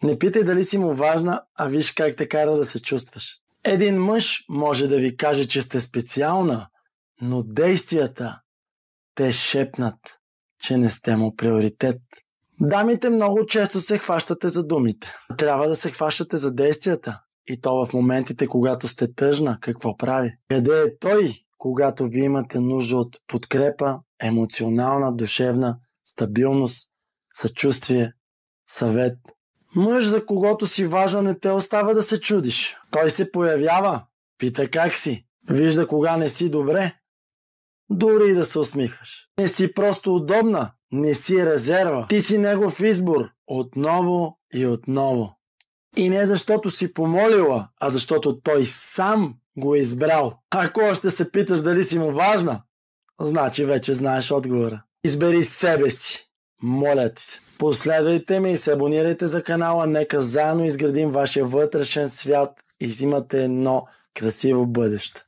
Не питай дали си му важна, а виж как те кара да се чувстваш. Един мъж може да ви каже, че сте специална, но действията те шепнат, че не сте му приоритет. Дамите много често се хващате за думите. Трябва да се хващате за действията. И то в моментите, когато сте тъжна, какво прави? Къде е той, когато ви имате нужда от подкрепа, емоционална, душевна, стабилност, съчувствие, съвет? Мъж, за когото си важен, не те остава да се чудиш. Той се появява, пита как си, вижда кога не си добре, дори и да се усмихваш. Не си просто удобна, не си резерва. Ти си негов избор отново и отново. И не защото си помолила, а защото той сам го е избрал. Ако още се питаш дали си му важна, значи вече знаеш отговора. Избери себе си. Моля ти се. Последвайте ме и се абонирайте за канала. Нека заедно изградим вашия вътрешен свят и имате едно красиво бъдеще.